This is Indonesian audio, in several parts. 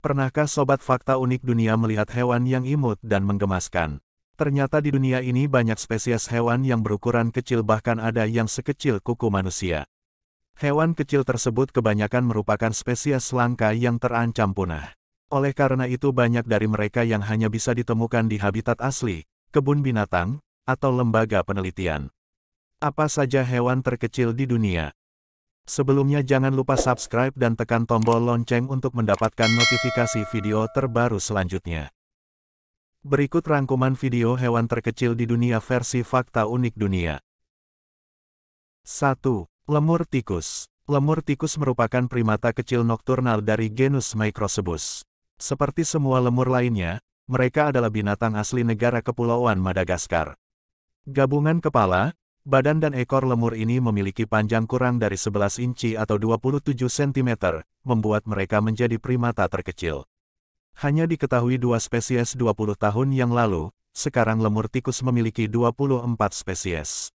Pernahkah Sobat Fakta Unik Dunia melihat hewan yang imut dan menggemaskan? Ternyata di dunia ini banyak spesies hewan yang berukuran kecil, bahkan ada yang sekecil kuku manusia. Hewan kecil tersebut kebanyakan merupakan spesies langka yang terancam punah. Oleh karena itu banyak dari mereka yang hanya bisa ditemukan di habitat asli, kebun binatang, atau lembaga penelitian. Apa saja hewan terkecil di dunia? Sebelumnya jangan lupa subscribe dan tekan tombol lonceng untuk mendapatkan notifikasi video terbaru selanjutnya. Berikut rangkuman video hewan terkecil di dunia versi Fakta Unik Dunia. 1. Lemur tikus. Lemur tikus merupakan primata kecil nokturnal dari genus Microcebus. Seperti semua lemur lainnya, mereka adalah binatang asli negara kepulauan Madagaskar. Gabungan kepala, badan dan ekor lemur ini memiliki panjang kurang dari 11 inci atau 27 cm, membuat mereka menjadi primata terkecil. Hanya diketahui 2 spesies 20 tahun yang lalu, sekarang lemur tikus memiliki 24 spesies.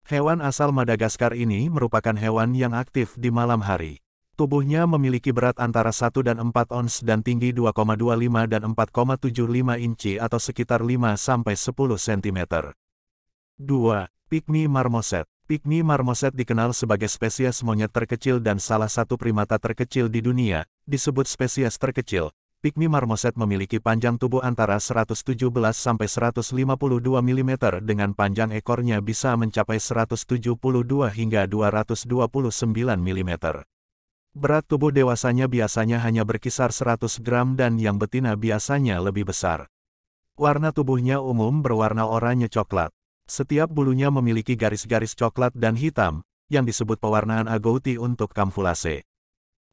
Hewan asal Madagaskar ini merupakan hewan yang aktif di malam hari. Tubuhnya memiliki berat antara 1 dan 4 ons dan tinggi 2,25 dan 4,75 inci atau sekitar 5-10 cm. 2. Pygmy marmoset. Pygmy marmoset dikenal sebagai spesies monyet terkecil dan salah satu primata terkecil di dunia, disebut spesies terkecil. Pygmy marmoset memiliki panjang tubuh antara 117 sampai 152 mm dengan panjang ekornya bisa mencapai 172 hingga 229 mm. Berat tubuh dewasanya biasanya hanya berkisar 100 gram dan yang betina biasanya lebih besar. Warna tubuhnya umum berwarna oranye coklat. Setiap bulunya memiliki garis-garis coklat dan hitam, yang disebut pewarnaan agouti untuk kamuflase.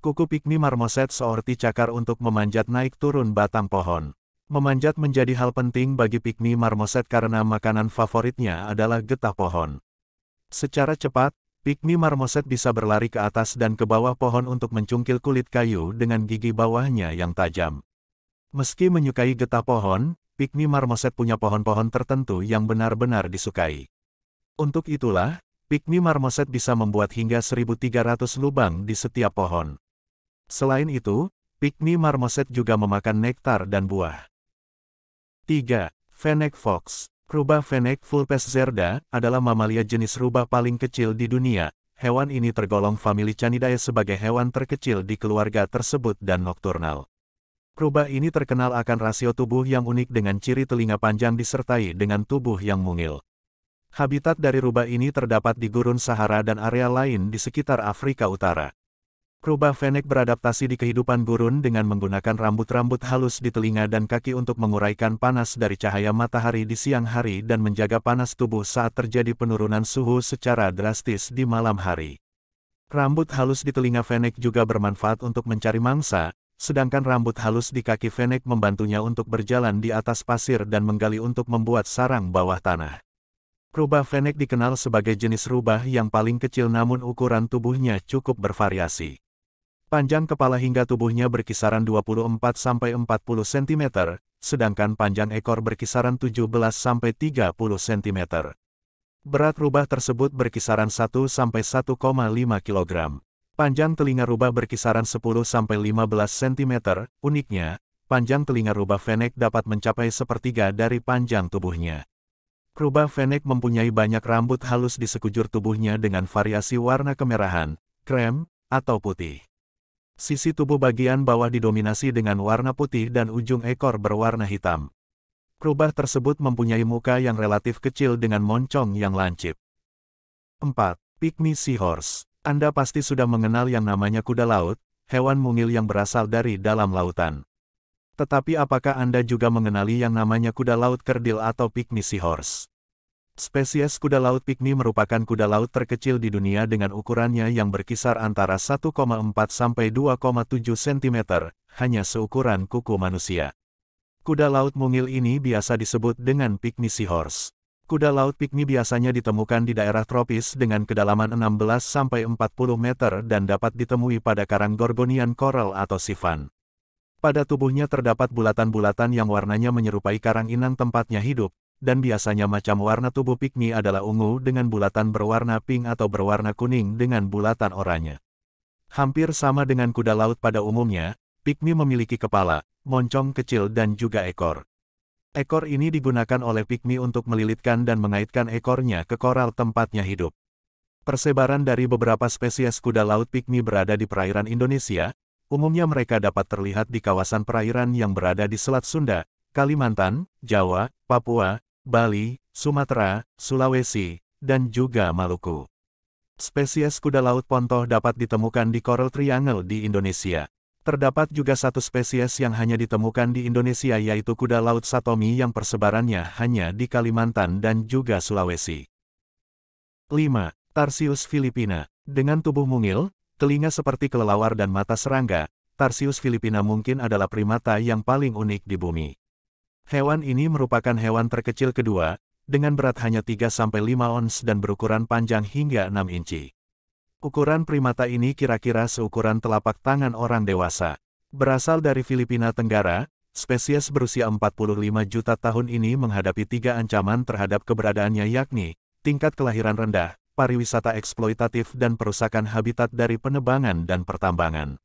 Kuku Pygmy marmoset seperti cakar untuk memanjat naik turun batang pohon. Memanjat menjadi hal penting bagi Pygmy marmoset karena makanan favoritnya adalah getah pohon. Secara cepat, Pygmy marmoset bisa berlari ke atas dan ke bawah pohon untuk mencungkil kulit kayu dengan gigi bawahnya yang tajam. Meski menyukai getah pohon, Pygmy marmoset punya pohon-pohon tertentu yang benar-benar disukai. Untuk itulah, Pygmy marmoset bisa membuat hingga 1.300 lubang di setiap pohon. Selain itu, Pygmy marmoset juga memakan nektar dan buah. 3. Fennec fox. Rubah Fennec vulpes zerda adalah mamalia jenis rubah paling kecil di dunia. Hewan ini tergolong famili Canidae sebagai hewan terkecil di keluarga tersebut dan nokturnal. Rubah ini terkenal akan rasio tubuh yang unik dengan ciri telinga panjang disertai dengan tubuh yang mungil. Habitat dari rubah ini terdapat di gurun Sahara dan area lain di sekitar Afrika Utara. Rubah Fennec beradaptasi di kehidupan gurun dengan menggunakan rambut-rambut halus di telinga dan kaki untuk menguraikan panas dari cahaya matahari di siang hari dan menjaga panas tubuh saat terjadi penurunan suhu secara drastis di malam hari. Rambut halus di telinga Fennec juga bermanfaat untuk mencari mangsa, sedangkan rambut halus di kaki Fennec membantunya untuk berjalan di atas pasir dan menggali untuk membuat sarang bawah tanah. Rubah Fennec dikenal sebagai jenis rubah yang paling kecil namun ukuran tubuhnya cukup bervariasi. Panjang kepala hingga tubuhnya berkisaran 24-40 cm, sedangkan panjang ekor berkisaran 17-30 cm. Berat rubah tersebut berkisaran 1-1,5 kg. Panjang telinga rubah berkisaran 10-15 cm. Uniknya, panjang telinga rubah Fennec dapat mencapai sepertiga dari panjang tubuhnya. Rubah Fennec mempunyai banyak rambut halus di sekujur tubuhnya dengan variasi warna kemerahan, krem, atau putih. Sisi tubuh bagian bawah didominasi dengan warna putih dan ujung ekor berwarna hitam. Rubah tersebut mempunyai muka yang relatif kecil dengan moncong yang lancip. 4. Pygmy seahorse. Anda pasti sudah mengenal yang namanya kuda laut, hewan mungil yang berasal dari dalam lautan. Tetapi apakah Anda juga mengenali yang namanya kuda laut kerdil atau Pygmy seahorse? Spesies kuda laut Pygmy merupakan kuda laut terkecil di dunia dengan ukurannya yang berkisar antara 1,4 sampai 2,7 cm, hanya seukuran kuku manusia. Kuda laut mungil ini biasa disebut dengan Pygmy seahorse. Kuda laut Pygmy biasanya ditemukan di daerah tropis dengan kedalaman 16 sampai 40 meter dan dapat ditemui pada karang Gorgonian coral atau sifan. Pada tubuhnya terdapat bulatan-bulatan yang warnanya menyerupai karang inang tempatnya hidup, dan biasanya macam warna tubuh Pygmy adalah ungu dengan bulatan berwarna pink atau berwarna kuning dengan bulatan oranye. Hampir sama dengan kuda laut pada umumnya, Pygmy memiliki kepala, moncong kecil dan juga ekor. Ekor ini digunakan oleh pygmy untuk melilitkan dan mengaitkan ekornya ke koral tempatnya hidup. Persebaran dari beberapa spesies kuda laut pygmy berada di perairan Indonesia. Umumnya mereka dapat terlihat di kawasan perairan yang berada di Selat Sunda, Kalimantan, Jawa, Papua, Bali, Sumatera, Sulawesi, dan juga Maluku. Spesies kuda laut pontoh dapat ditemukan di Coral Triangle di Indonesia. Terdapat juga satu spesies yang hanya ditemukan di Indonesia yaitu kuda laut Satomi yang persebarannya hanya di Kalimantan dan juga Sulawesi. 5. Tarsius filipina. Dengan tubuh mungil, telinga seperti kelelawar dan mata serangga, Tarsius filipina mungkin adalah primata yang paling unik di bumi. Hewan ini merupakan hewan terkecil kedua, dengan berat hanya 3-5 ons dan berukuran panjang hingga 6 inci. Ukuran primata ini kira-kira seukuran telapak tangan orang dewasa. Berasal dari Filipina Tenggara, spesies berusia 45 juta tahun ini menghadapi 3 ancaman terhadap keberadaannya yakni, tingkat kelahiran rendah, pariwisata eksploitatif dan perusakan habitat dari penebangan dan pertambangan.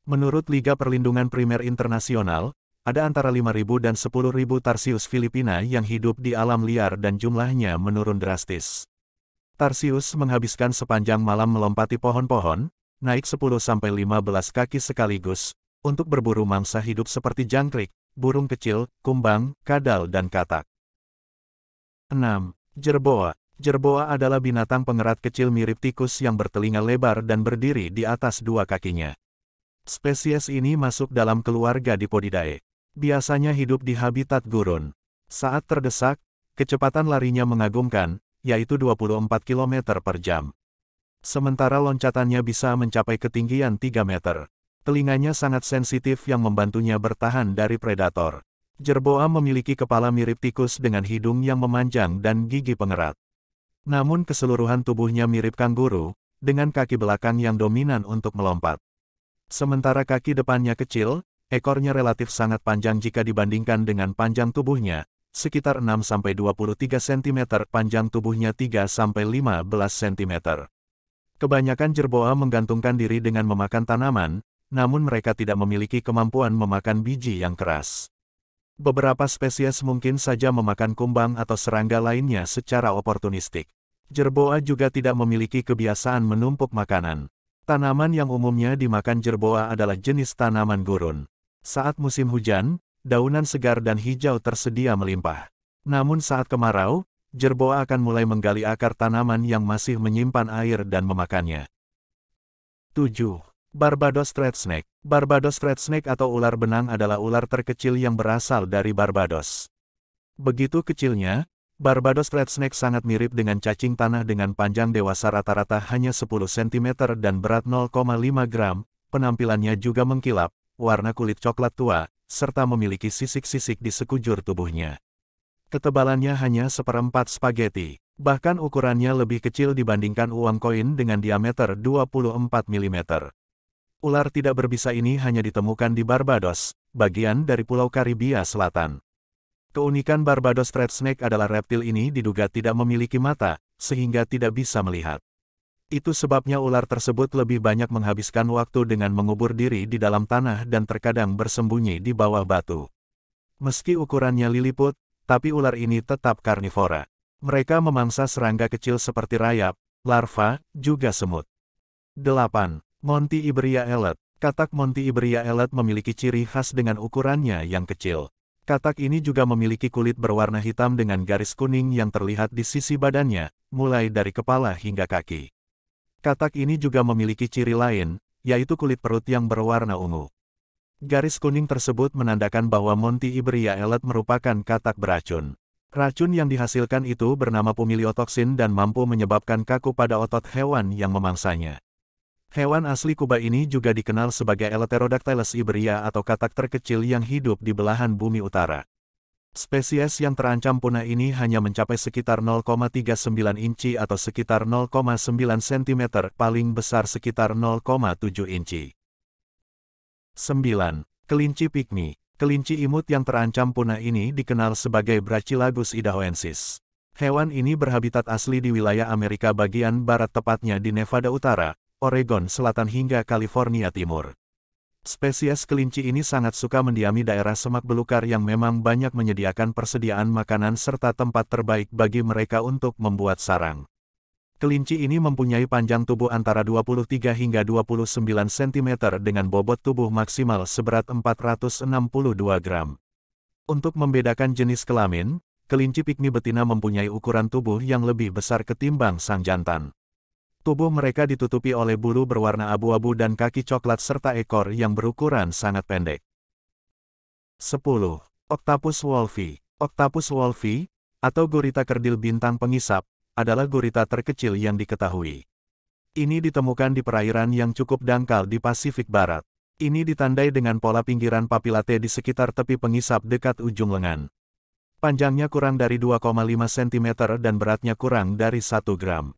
Menurut Liga Perlindungan Primer Internasional, ada antara 5.000 dan 10.000 Tarsius filipina yang hidup di alam liar dan jumlahnya menurun drastis. Tarsius menghabiskan sepanjang malam melompati pohon-pohon, naik 10-15 kaki sekaligus, untuk berburu mangsa hidup seperti jangkrik, burung kecil, kumbang, kadal dan katak. 6. Jerboa. Jerboa adalah binatang pengerat kecil mirip tikus yang bertelinga lebar dan berdiri di atas 2 kakinya. Spesies ini masuk dalam keluarga Dipodidae. Biasanya hidup di habitat gurun. Saat terdesak, kecepatan larinya mengagumkan, yaitu 24 km per jam. Sementara loncatannya bisa mencapai ketinggian 3 meter. Telinganya sangat sensitif yang membantunya bertahan dari predator. Jerboa memiliki kepala mirip tikus dengan hidung yang memanjang dan gigi pengerat. Namun keseluruhan tubuhnya mirip kanguru, dengan kaki belakang yang dominan untuk melompat. Sementara kaki depannya kecil, ekornya relatif sangat panjang jika dibandingkan dengan panjang tubuhnya, sekitar 6-23 cm, panjang tubuhnya 3-15 cm. Kebanyakan jerboa menggantungkan diri dengan memakan tanaman, namun mereka tidak memiliki kemampuan memakan biji yang keras. Beberapa spesies mungkin saja memakan kumbang atau serangga lainnya secara oportunistik. Jerboa juga tidak memiliki kebiasaan menumpuk makanan. Tanaman yang umumnya dimakan jerboa adalah jenis tanaman gurun. Saat musim hujan, daunan segar dan hijau tersedia melimpah. Namun saat kemarau, jerboa akan mulai menggali akar tanaman yang masih menyimpan air dan memakannya. 7. Barbados Rattlesnake. Barbados Rattlesnake atau ular benang adalah ular terkecil yang berasal dari Barbados. Begitu kecilnya, Barbados Rattlesnake sangat mirip dengan cacing tanah dengan panjang dewasa rata-rata hanya 10 cm dan berat 0,5 gram, penampilannya juga mengkilap, warna kulit coklat tua, serta memiliki sisik-sisik di sekujur tubuhnya. Ketebalannya hanya seperempat spaghetti, bahkan ukurannya lebih kecil dibandingkan uang koin dengan diameter 24 mm. Ular tidak berbisa ini hanya ditemukan di Barbados, bagian dari Pulau Karibia Selatan. Keunikan Barbados Rattlesnake adalah reptil ini diduga tidak memiliki mata, sehingga tidak bisa melihat. Itu sebabnya ular tersebut lebih banyak menghabiskan waktu dengan mengubur diri di dalam tanah dan terkadang bersembunyi di bawah batu. Meski ukurannya liliput, tapi ular ini tetap karnivora. Mereka memangsa serangga kecil seperti rayap, larva, juga semut. 8. Monty Iberia Elet. Katak Monty Iberia Elet memiliki ciri khas dengan ukurannya yang kecil. Katak ini juga memiliki kulit berwarna hitam dengan garis kuning yang terlihat di sisi badannya, mulai dari kepala hingga kaki. Katak ini juga memiliki ciri lain, yaitu kulit perut yang berwarna ungu. Garis kuning tersebut menandakan bahwa Monty Iberia Elet merupakan katak beracun. Racun yang dihasilkan itu bernama pumiliotoksin dan mampu menyebabkan kaku pada otot hewan yang memangsanya. Hewan asli Kuba ini juga dikenal sebagai Eleutherodactylus iberia atau katak terkecil yang hidup di belahan bumi utara. Spesies yang terancam punah ini hanya mencapai sekitar 0,39 inci atau sekitar 0,9 cm, paling besar sekitar 0,7 inci. 9. Kelinci pygmy. Kelinci imut yang terancam punah ini dikenal sebagai Brachylagus idahoensis. Hewan ini berhabitat asli di wilayah Amerika bagian barat tepatnya di Nevada Utara, Oregon Selatan hingga California Timur. Spesies kelinci ini sangat suka mendiami daerah semak belukar yang memang banyak menyediakan persediaan makanan serta tempat terbaik bagi mereka untuk membuat sarang. Kelinci ini mempunyai panjang tubuh antara 23 hingga 29 cm dengan bobot tubuh maksimal seberat 462 gram. Untuk membedakan jenis kelamin, kelinci pikmi betina mempunyai ukuran tubuh yang lebih besar ketimbang sang jantan. Tubuh mereka ditutupi oleh bulu berwarna abu-abu dan kaki coklat serta ekor yang berukuran sangat pendek. 10. Octopus wolfi. Octopus wolfi, atau gurita kerdil bintang pengisap, adalah gurita terkecil yang diketahui. Ini ditemukan di perairan yang cukup dangkal di Pasifik Barat. Ini ditandai dengan pola pinggiran papilate di sekitar tepi pengisap dekat ujung lengan. Panjangnya kurang dari 2,5 cm dan beratnya kurang dari 1 gram.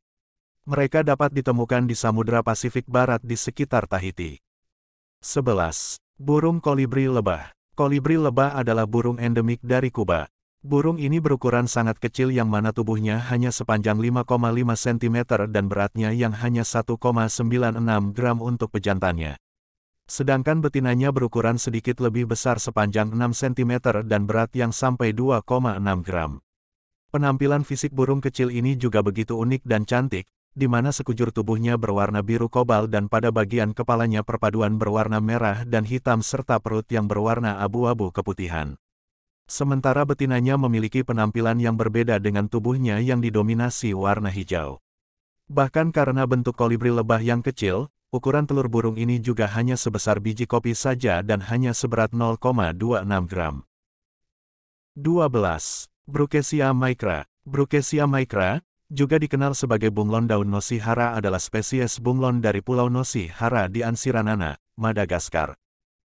Mereka dapat ditemukan di Samudra Pasifik Barat di sekitar Tahiti. 11. Burung kolibri lebah. Kolibri lebah adalah burung endemik dari Kuba. Burung ini berukuran sangat kecil yang mana tubuhnya hanya sepanjang 5,5 cm dan beratnya yang hanya 1,96 gram untuk pejantannya. Sedangkan betinanya berukuran sedikit lebih besar sepanjang 6 cm dan berat yang sampai 2,6 gram. Penampilan fisik burung kecil ini juga begitu unik dan cantik, di mana sekujur tubuhnya berwarna biru kobalt dan pada bagian kepalanya perpaduan berwarna merah dan hitam serta perut yang berwarna abu-abu keputihan. Sementara betinanya memiliki penampilan yang berbeda dengan tubuhnya yang didominasi warna hijau. Bahkan karena bentuk kolibri lebah yang kecil, ukuran telur burung ini juga hanya sebesar biji kopi saja dan hanya seberat 0,26 gram. 12. Brookesia micra. Brookesia micra, juga dikenal sebagai bunglon daun Nosihara adalah spesies bunglon dari Pulau Nosihara di Ansiranana, Madagaskar.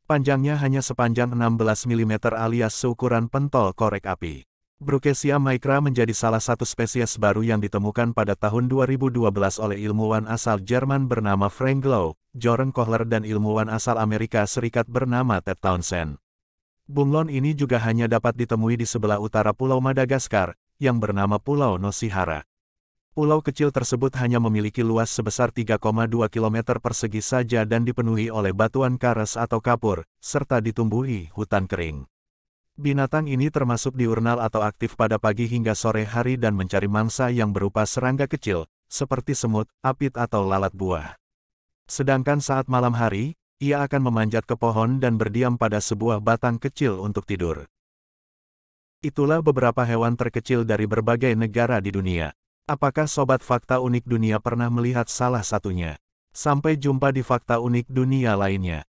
Panjangnya hanya sepanjang 16 mm alias seukuran pentol korek api. Brookesia micra menjadi salah satu spesies baru yang ditemukan pada tahun 2012 oleh ilmuwan asal Jerman bernama Frank Glau, Joren Kohler dan ilmuwan asal Amerika Serikat bernama Ted Townsend. Bunglon ini juga hanya dapat ditemui di sebelah utara Pulau Madagaskar, yang bernama Pulau Nosihara. Pulau kecil tersebut hanya memiliki luas sebesar 3,2 km persegi saja dan dipenuhi oleh batuan kares atau kapur, serta ditumbuhi hutan kering. Binatang ini termasuk diurnal atau aktif pada pagi hingga sore hari dan mencari mangsa yang berupa serangga kecil, seperti semut, apit atau lalat buah. Sedangkan saat malam hari, ia akan memanjat ke pohon dan berdiam pada sebuah batang kecil untuk tidur. Itulah beberapa hewan terkecil dari berbagai negara di dunia. Apakah Sobat Fakta Unik Dunia pernah melihat salah satunya? Sampai jumpa di Fakta Unik Dunia lainnya.